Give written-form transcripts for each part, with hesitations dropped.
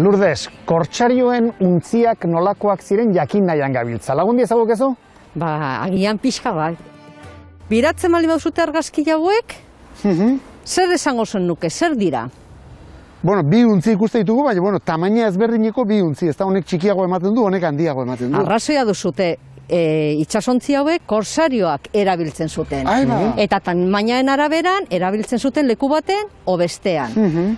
Lourdes, kortsarioen untziak nolakoak ziren jakin nahian gabiltza. Lagundi ezagukezu? Agian pixka bat. Biratzen bali bauzute argazki hauek, zer esango zen nuke, zer dira? Bueno, bi untzi ikuste ditugu, baina tamaina ezberdineko bi untzi, ez da honek txikiago ematen du, honek handiago ematen du. Arrazoia duzute, itsasontzi hauek korsarioak erabiltzen zuten. Eta tamainaren araberan erabiltzen zuten leku baten o bestean.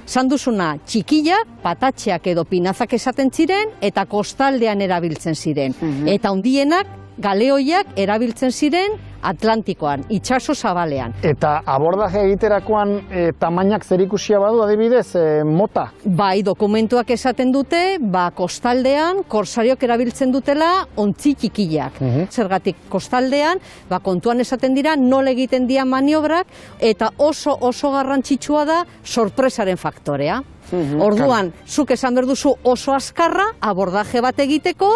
Zan duzuna, txikiak, patatxeak edo pinazak esaten ziren, eta kostaldean erabiltzen ziren. Eta handienak, galeoiak erabiltzen ziren Atlantikoan, itsaso zabalean. Eta abordaje egiterakoan tamainak zerikusia badu, adibidez, mota? Bai, dokumentuak esaten dute, kostaldean, korsariok erabiltzen dutela ontzi txikiak. Zergatik kostaldean, kontuan esaten dira, nola egiten dira maniobrak, eta oso garrantzitsua da sorpresaren faktorea. Orduan, zuk esan berduzu oso azkarra, abordaje bat egiteko,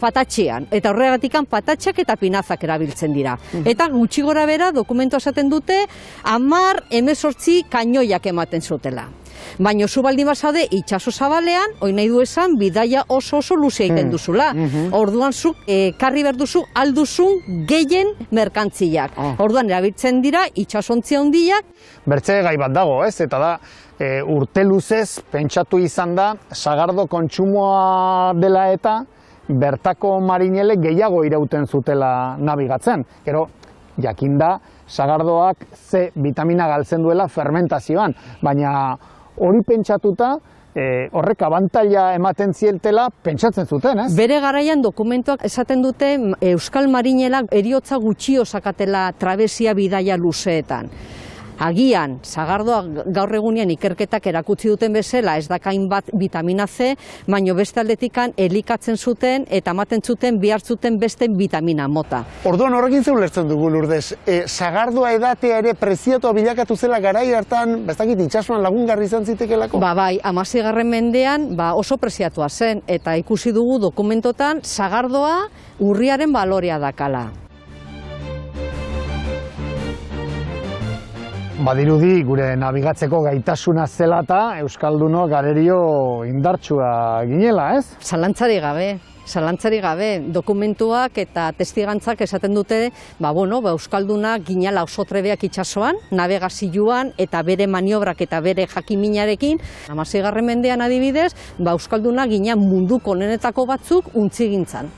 patatxean. Eta horregatik patatxeak eta pinazak erabiltzen dira. Eta gutxi gora bera, dokumentu esaten dute, 10-18 kainoiak ematen zutela. Baina zu baldin bazaude itsaso zabalean, hori nahi du esan, bidaia oso luze egiten duzula. Orduan zuk karri berduzu alduzun gehien merkantziak. Orduan erabiltzen dira itsasontzi handiak. Bertze gai bat dago, ez? Eta da, urte luzez pentsatu izan da, sagardo kontsumoa dela eta bertako marinele gehiago irauten zutela nabigatzen. Gero, jakinda, sagardoak C vitamina galtzen duela fermentazioan, baina hori pentsatuta, horrek abantaila ematen zieltela pentsatzen zuten, ez? Bere garaian dokumentuak esaten dute Euskal Marinelak heriotza gutxi osakatela trabesia bidaia luzeetan. Agian, sagardoak gaur egunean ikerketak erakutsi duten bezala ez dakain bat vitamina C, baino beste aldetikan elikatzen zuten eta ematen zuten bihartzuten beste vitamina mota. Orduan horrekin zeu lertzen dugu, Lourdes, sagardoa edatea ere preziatua bilakatu zela garai hartan, bestakit itsasoan lagungarri izan zitekelako? Bai, 16. mendean oso preziatua zen, eta ikusi dugu dokumentotan sagardoa urriaren balorea dakala. Badirudi gure nabigatzeko gaitasuna zela eta Euskaldunok garerio indartsua ginela, ez? Zalantzari gabe, dokumentuak eta testigantzak esaten dute, Euskaldunak ginela oso trebeak itsasoan, navegazioan eta bere maniobrak eta bere jakiminarekin. 16. mendean adibidez, Euskaldunak gina munduko onenetako batzuk untzigintzan.